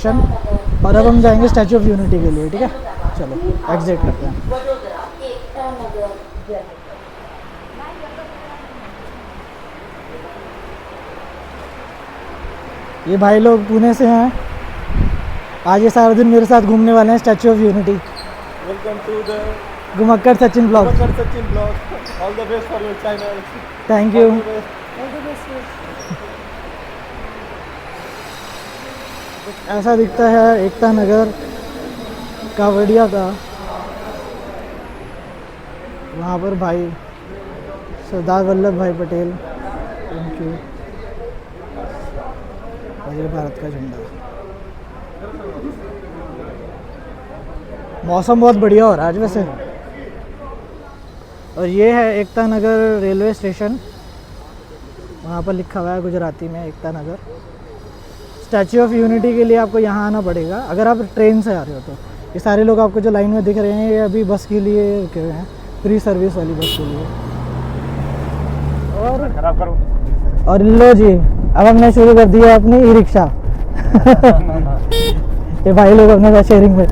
Station और अब हम जाएंगे स्टैचू ऑफ यूनिटी के लिए, ठीक है। चलो एग्जिट करते हैं। ये भाई लोग पुणे से हैं, आज ये सारा दिन मेरे साथ घूमने वाले हैं statue of unity. Welcome to the Ghumakkar Sachin blog. Sachin blog. All the best for your channel. Thank you. ऐसा दिखता है एकता नगर कावड़िया का। वहाँ पर भाई सरदार वल्लभ भाई पटेल, थैंक यू, और ये भारत का झंडा। मौसम बहुत बढ़िया हो रहा है आज वैसे। और ये है एकता नगर रेलवे स्टेशन, वहाँ पर लिखा हुआ है गुजराती में Ekta Nagar. Statue of unity के लिए आपको यहाँ आना पड़ेगा अगर आप ट्रेन से आ रहे हो तो। ये सारे लोग आपको जो लाइन में दिख रहे हैं ये अभी बस के लिए रुके हुए हैं, फ्री सर्विस वाली बस के लिए। और लो जी, अब हमने शुरू कर दिया अपनी ई रिक्शा। ये भाई लोग अपने साथ शेयरिंग में।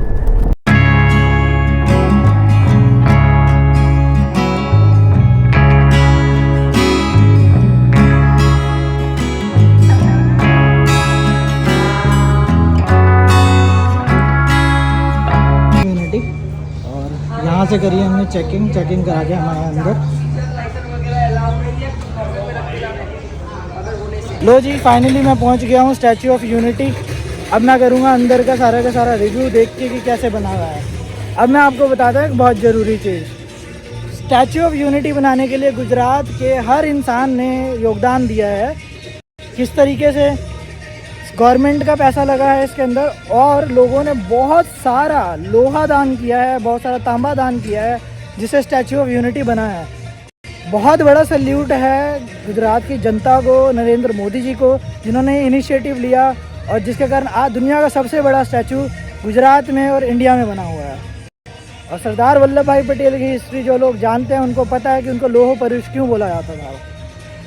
और यहाँ से करी हमने चेकिंग करा के हमारे अंदर। लो जी, फाइनली मैं पहुंच गया हूँ स्टैचू ऑफ यूनिटी। अब मैं करूँगा अंदर का सारा रिव्यू देख के कि कैसे बना हुआ है। अब मैं आपको बताता हूँ एक बहुत ज़रूरी चीज़। स्टैचू ऑफ यूनिटी बनाने के लिए गुजरात के हर इंसान ने योगदान दिया है। किस तरीके से गवर्नमेंट का पैसा लगा है इसके अंदर, और लोगों ने बहुत सारा लोहा दान किया है, बहुत सारा तांबा दान किया है, जिससे स्टैचू ऑफ यूनिटी बना है। बहुत बड़ा सल्यूट है गुजरात की जनता को, नरेंद्र मोदी जी को, जिन्होंने इनिशिएटिव लिया और जिसके कारण आज दुनिया का सबसे बड़ा स्टैचू गुजरात में और इंडिया में बना हुआ है। और सरदार वल्लभ भाई पटेल की हिस्ट्री जो लोग जानते हैं उनको पता है कि उनको लौह पुरुष क्यों बोला जाता था।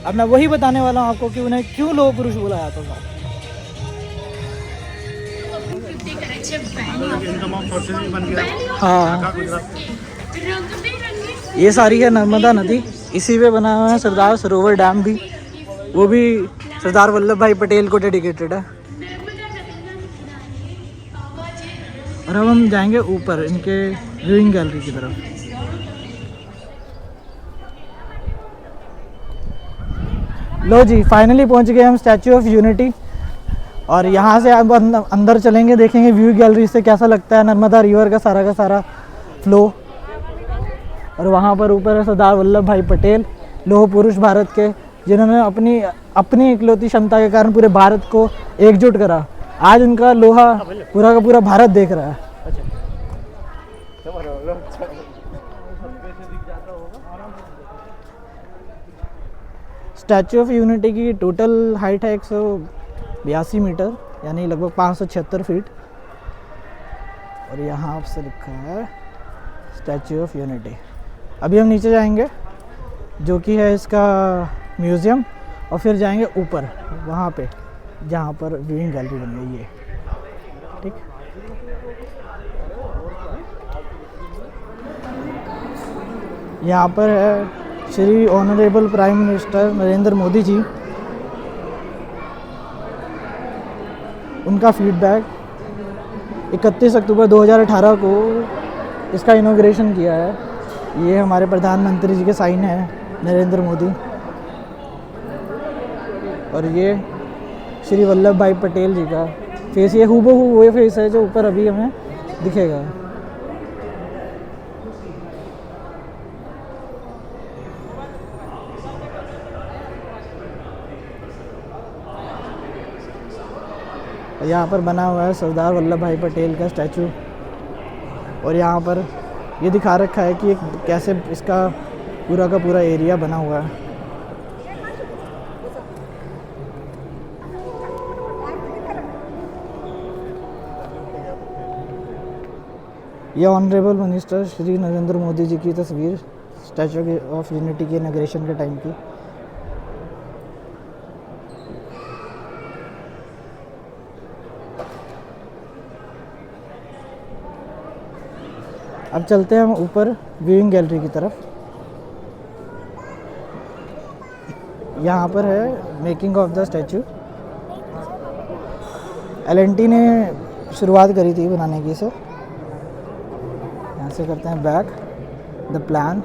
अब मैं वही बताने वाला हूँ आपको कि उन्हें क्यों लौह पुरुष बोला जाता था। हाँ, ये सारी है नर्मदा नदी, इसी पे बना हुआ है सरदार सरोवर डैम भी, वो भी सरदार वल्लभ भाई पटेल को डेडिकेटेड है। और अब हम जाएंगे ऊपर इनके व्यूइंग गैलरी की तरफ। लो जी, फाइनली पहुंच गए हम स्टैचू ऑफ यूनिटी। और यहाँ से अब अंदर चलेंगे, देखेंगे व्यू गैलरी से कैसा लगता है नर्मदा रिवर का सारा फ्लो। और वहाँ पर ऊपर है सरदार वल्लभ भाई पटेल, लौह पुरुष भारत के, जिन्होंने अपनी इकलौती क्षमता के कारण पूरे भारत को एकजुट करा। आज उनका लोहा पूरा का पूरा भारत देख रहा है। स्टैचू ऑफ यूनिटी की टोटल हाइट है 182 मीटर, यानी लगभग 576 फीट। और यहाँ से लिखा है स्टैचू ऑफ यूनिटी। अभी हम नीचे जाएंगे जो कि है इसका म्यूज़ियम, और फिर जाएंगे ऊपर वहाँ पे जहाँ पर व्यूइंग गैलरी बन गई है, ठीक। यहाँ पर है Shri honourable prime minister Narendra Modi ji, उनका फीडबैक। 31 अक्टूबर 2018 को इसका इनॉग्रेशन किया है। ये हमारे प्रधानमंत्री जी के साइन है, नरेंद्र मोदी। और ये श्री वल्लभ भाई पटेल जी का फेस, ये हूबहू वो फेस है जो ऊपर अभी हमें दिखेगा। यहाँ पर बना हुआ है सरदार वल्लभ भाई पटेल का स्टैचू। और यहाँ पर ये दिखा रखा है कि कैसे इसका पूरा का पूरा एरिया बना हुआ है। ये ऑनरेबल मिनिस्टर श्री नरेंद्र मोदी जी की तस्वीर स्टैचू ऑफ यूनिटी के इनॉग्रेशन के टाइम की। अब चलते हैं हम ऊपर व्यूइंग गैलरी की तरफ। यहाँ पर है making of the statue. L&T ने शुरुआत करी थी बनाने की इसे। यहाँ से करते हैं बैक द प्लान।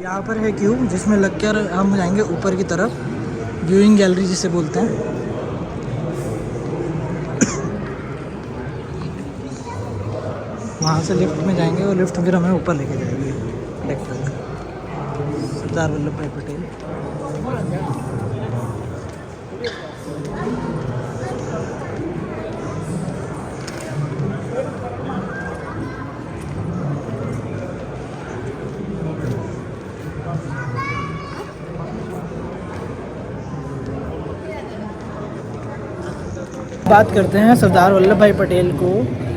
यहाँ पर है क्यूब जिसमें लगकर हम जाएंगे ऊपर की तरफ, व्यूइंग गैलरी जिसे बोलते हैं। वहाँ से लिफ्ट में जाएंगे और लिफ्ट फिर हमें ऊपर लेके जाएगी डेक तक। सरदार वल्लभ भाई पटेल। बात करते हैं सरदार वल्लभ भाई पटेल को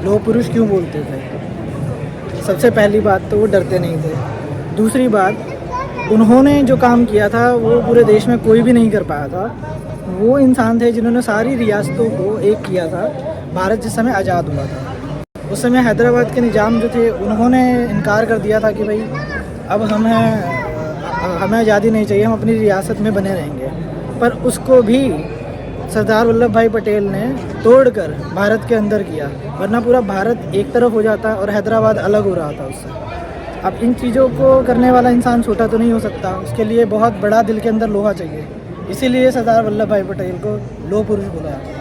लोह पुरुष क्यों बोलते थे। सबसे पहली बात तो वो डरते नहीं थे। दूसरी बात, उन्होंने जो काम किया था वो पूरे देश में कोई भी नहीं कर पाया था। वो इंसान थे जिन्होंने सारी रियासतों को एक किया था। भारत जिस समय आज़ाद हुआ था, उस समय हैदराबाद के निज़ाम जो थे उन्होंने इनकार कर दिया था कि भाई अब हमें आज़ादी नहीं चाहिए, हम अपनी रियासत में बने रहेंगे। पर उसको भी सरदार वल्लभ भाई पटेल ने तोड़कर भारत के अंदर किया, वरना पूरा भारत एक तरफ हो जाता और हैदराबाद अलग हो रहा था उससे। अब इन चीज़ों को करने वाला इंसान छोटा तो नहीं हो सकता, उसके लिए बहुत बड़ा दिल के अंदर लोहा चाहिए। इसीलिए सरदार वल्लभ भाई पटेल को लोह पुरुष बोला जाता है।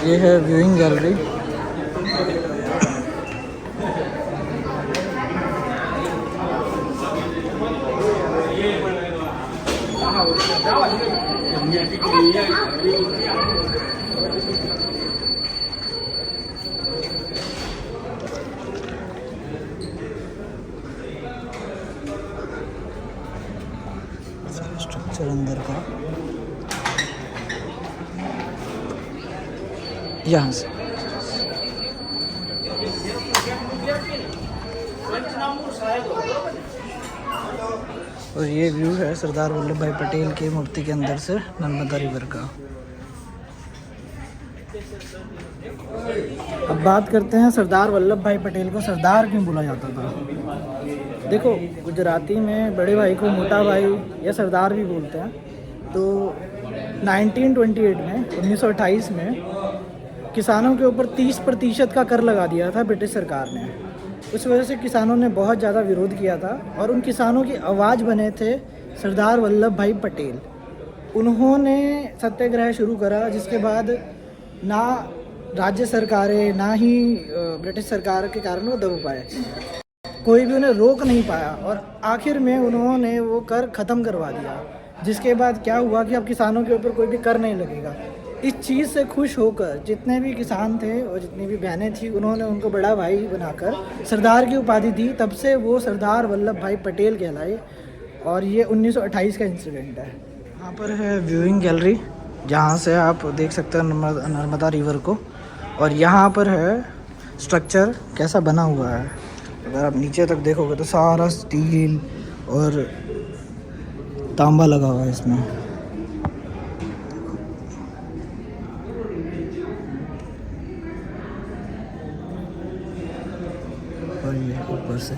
ये है व्यूइंग गैलरी। स्ट्रक्चर अंदर का यहाँ से। और ये व्यू है सरदार वल्लभ भाई पटेल की मूर्ति के अंदर से नर्मदा रिवर का। अब बात करते हैं सरदार वल्लभ भाई पटेल को सरदार क्यों बोला जाता था। देखो, गुजराती में बड़े भाई को मोटा भाई या सरदार भी बोलते हैं। तो 1928 में 1928 में किसानों के ऊपर 30% का कर लगा दिया था ब्रिटिश सरकार ने। उस वजह से किसानों ने बहुत ज़्यादा विरोध किया था और उन किसानों की आवाज़ बने थे सरदार वल्लभ भाई पटेल। उन्होंने सत्याग्रह शुरू करा, जिसके बाद ना राज्य सरकारें ना ही ब्रिटिश सरकार के कारण वो दब पाए, कोई भी उन्हें रोक नहीं पाया और आखिर में उन्होंने वो कर ख़त्म करवा दिया। जिसके बाद क्या हुआ कि अब किसानों के ऊपर कोई भी कर नहीं लगेगा। इस चीज़ से खुश होकर जितने भी किसान थे और जितनी भी बहनें थी, उन्होंने उनको बड़ा भाई बनाकर सरदार की उपाधि दी। तब से वो सरदार वल्लभ भाई पटेल कहलाए और ये 1928 का इंसिडेंट है। यहाँ पर है व्यूइंग गैलरी, जहाँ से आप देख सकते हैं नर्मदा रिवर को। और यहाँ पर है स्ट्रक्चर कैसा बना हुआ है। अगर आप नीचे तक देखोगे तो सारा स्टील और तांबा लगा हुआ है इसमें। और ये ऊपर से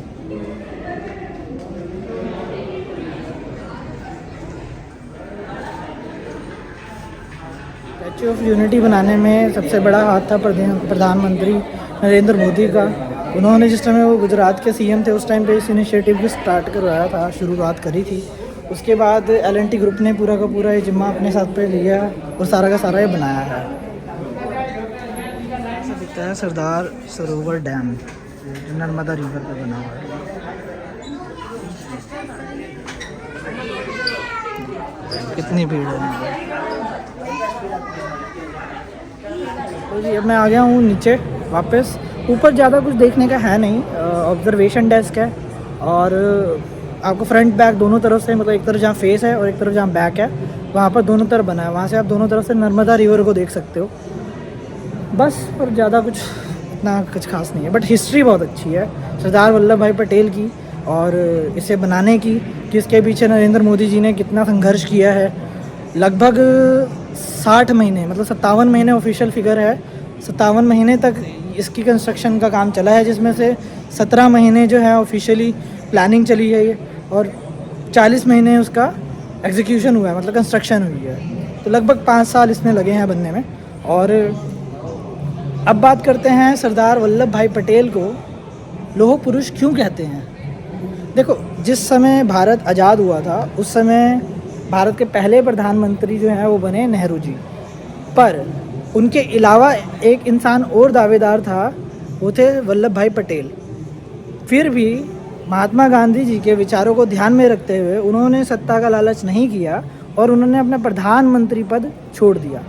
स्टैचू ऑफ यूनिटी बनाने में सबसे बड़ा हाथ था प्रधानमंत्री नरेंद्र मोदी का। उन्होंने जिस टाइम वो गुजरात के सीएम थे, उस टाइम पे इस इनिशिएटिव को स्टार्ट करवाया था, शुरुआत करी थी। उसके बाद L&T ग्रुप ने पूरा का पूरा ये जिम्मा अपने साथ पे लिया और सारा का सारा ये बनाया है। ऐसा दिखता है सरदार सरोवर डैम जो नर्मदा रिवर पे बना हुआ है। कितनी भीड़ है। तो जी अब मैं आ गया हूँ नीचे वापस। ऊपर ज़्यादा कुछ देखने का है नहीं, ऑब्जर्वेशन डेस्क है और आपको फ्रंट बैक दोनों तरफ से, मतलब एक तरफ जहाँ फेस है और एक तरफ जहाँ बैक है वहाँ पर दोनों तरफ बना है, वहाँ से आप दोनों तरफ से नर्मदा रिवर को देख सकते हो बस। और ज़्यादा कुछ इतना कुछ खास नहीं है, बट हिस्ट्री बहुत अच्छी है सरदार वल्लभ भाई पटेल की और इसे बनाने की, कि इसके पीछे नरेंद्र मोदी जी ने कितना संघर्ष किया है। लगभग 60 महीने, मतलब 57 महीने ऑफिशियल फिगर है, 57 महीने तक इसकी कंस्ट्रक्शन का काम चला है, जिसमें से 17 महीने जो है ऑफिशियली प्लानिंग चली है ये, और 40 महीने उसका एग्जीक्यूशन हुआ है, मतलब कंस्ट्रक्शन हुई है। तो लगभग 5 साल इसमें लगे हैं बनने में। और अब बात करते हैं सरदार वल्लभ भाई पटेल को लौह पुरुष क्यों कहते हैं। देखो, जिस समय भारत आज़ाद हुआ था उस समय भारत के पहले प्रधानमंत्री जो हैं वो बने नेहरू जी, पर उनके अलावा एक इंसान और दावेदार था, वो थे वल्लभ भाई पटेल। फिर भी महात्मा गांधी जी के विचारों को ध्यान में रखते हुए उन्होंने सत्ता का लालच नहीं किया और उन्होंने अपना प्रधानमंत्री पद छोड़ दिया,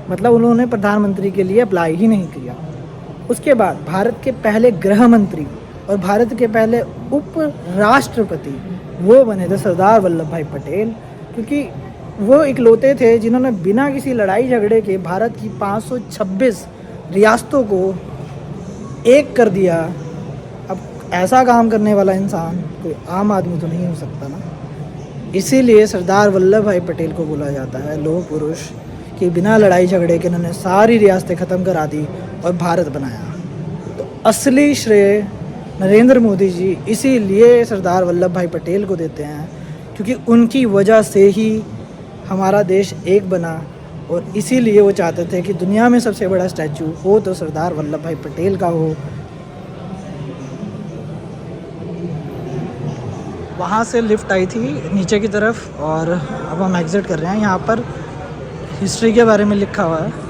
मतलब उन्होंने प्रधानमंत्री के लिए अप्लाई ही नहीं किया। उसके बाद भारत के पहले गृह मंत्री और भारत के पहले उप राष्ट्रपति वो बने थे सरदार वल्लभ भाई पटेल, क्योंकि वो इकलौते थे जिन्होंने बिना किसी लड़ाई झगड़े के भारत की 526 रियासतों को एक कर दिया। अब ऐसा काम करने वाला इंसान कोई आम आदमी तो नहीं हो सकता ना, इसीलिए सरदार वल्लभ भाई पटेल को बोला जाता है लौह पुरुष, कि बिना लड़ाई झगड़े के इन्होंने सारी रियासतें ख़त्म करा दी और भारत बनाया। तो असली श्रेय नरेंद्र मोदी जी इसीलिए सरदार वल्लभ भाई पटेल को देते हैं, क्योंकि उनकी वजह से ही हमारा देश एक बना, और इसीलिए वो चाहते थे कि दुनिया में सबसे बड़ा स्टैचू हो तो सरदार वल्लभ भाई पटेल का हो। वहाँ से लिफ्ट आई थी नीचे की तरफ और अब हम एग्ज़िट कर रहे हैं। यहाँ पर हिस्ट्री के बारे में लिखा हुआ है।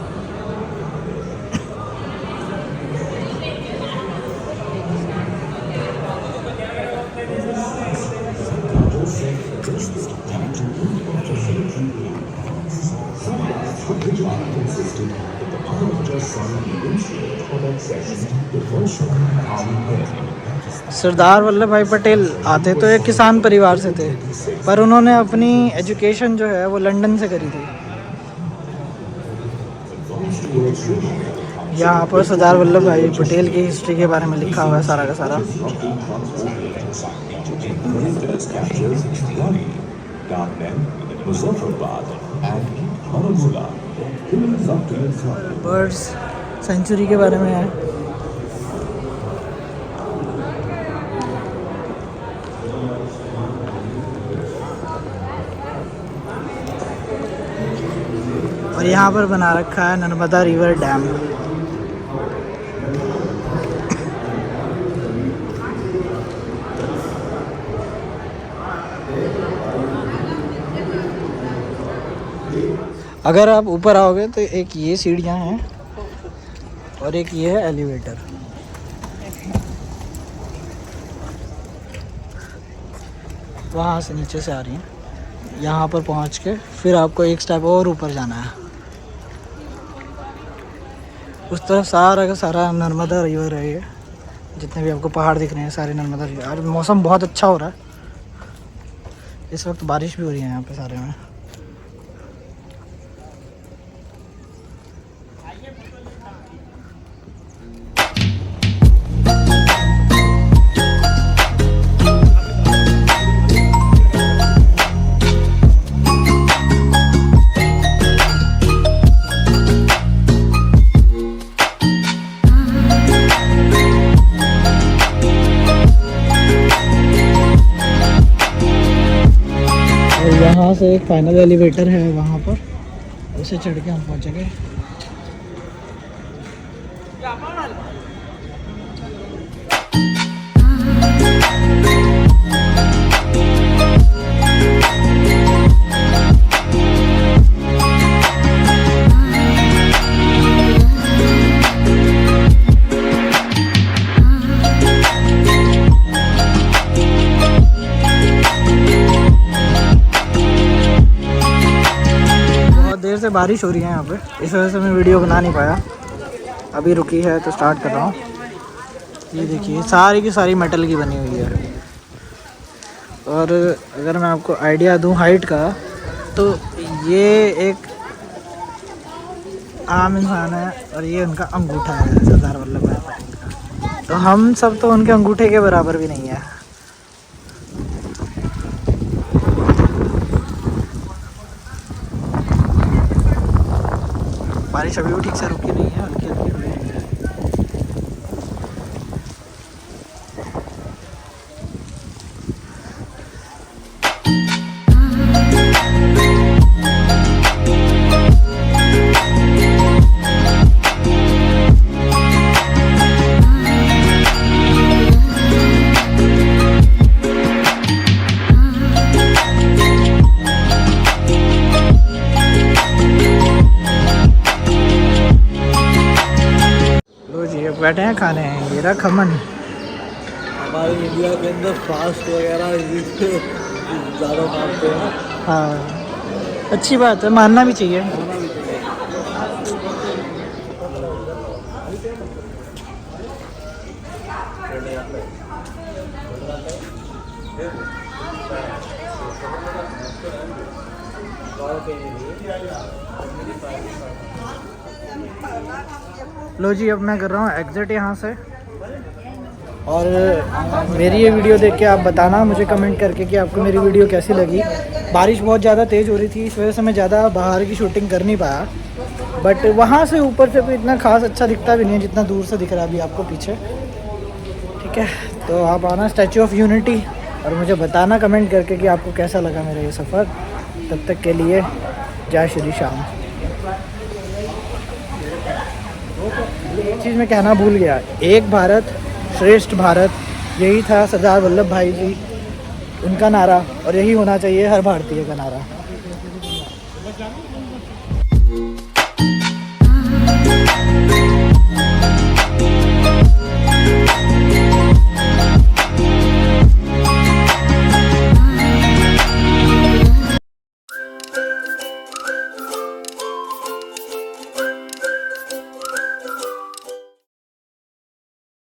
सरदार वल्लभ भाई पटेल आते तो एक किसान परिवार से थे, पर उन्होंने अपनी एजुकेशन जो है वो लंदन से करी थी। यहाँ पर सरदार वल्लभ भाई पटेल की हिस्ट्री के बारे में लिखा हुआ है सारा का सारा। बर्ड्स सेंचुरी के बारे में है। और यहाँ पर बना रखा है नर्मदा रिवर डैम। अगर आप ऊपर आओगे तो एक ये सीढ़ियाँ हैं और एक ये है एलिवेटर। वहाँ से नीचे से आ रही हैं। यहाँ पर पहुँच के फिर आपको एक स्टेप और ऊपर जाना है। उस तरफ सारा का सारा नर्मदा रिवर है। ये जितने भी आपको पहाड़ दिख रहे हैं सारे नर्मदा रिवर। और मौसम बहुत अच्छा हो रहा है, इस वक्त बारिश भी हो रही है यहाँ पे सारे में। यहाँ से एक फाइनल एलिवेटर है वहाँ पर, उसे चढ़ के हम पहुँचेंगे। बारिश हो रही है यहाँ पे, इस वजह से मैं वीडियो बना नहीं पाया। अभी रुकी है तो स्टार्ट कर रहा हूँ। ये देखिए सारी की सारी मेटल की बनी हुई है। और अगर मैं आपको आइडिया दूँ हाइट का, तो ये एक आम इंसान है और ये उनका अंगूठा है, सरदार वल्लभ भाई पटेल का। तो हम सब तो उनके अंगूठे के बराबर भी नहीं है। बारिश अभी भी ठीक से रुकी नहीं है, हल्की हल्की हो रही है। बैठे हैं खाने हैं, ये रहा खमन। हमारे इंडिया के अंदर फास्ट वगैरह ज़्यादा मानते हैं। हाँ अच्छी बात है, मानना भी चाहिए। लो जी, अब मैं कर रहा हूँ एग्जिट यहाँ से। और मेरी ये वीडियो देख के आप बताना मुझे कमेंट करके कि आपको मेरी वीडियो कैसी लगी। बारिश बहुत ज़्यादा तेज़ हो रही थी, इस वजह से मैं ज़्यादा बाहर की शूटिंग कर नहीं पाया। बट वहाँ से ऊपर से भी इतना खास अच्छा दिखता भी नहीं है जितना दूर से दिख रहा है अभी आपको पीछे। ठीक है, तो आप आना स्टैचू ऑफ यूनिटी और मुझे बताना कमेंट करके कि आपको कैसा लगा मेरा ये सफ़र। तब तक के लिए जय श्री श्याम। एक चीज़ मैं कहना भूल गया, एक भारत श्रेष्ठ भारत, यही था सरदार वल्लभ भाई जी उनका नारा, और यही होना चाहिए हर भारतीय का नारा।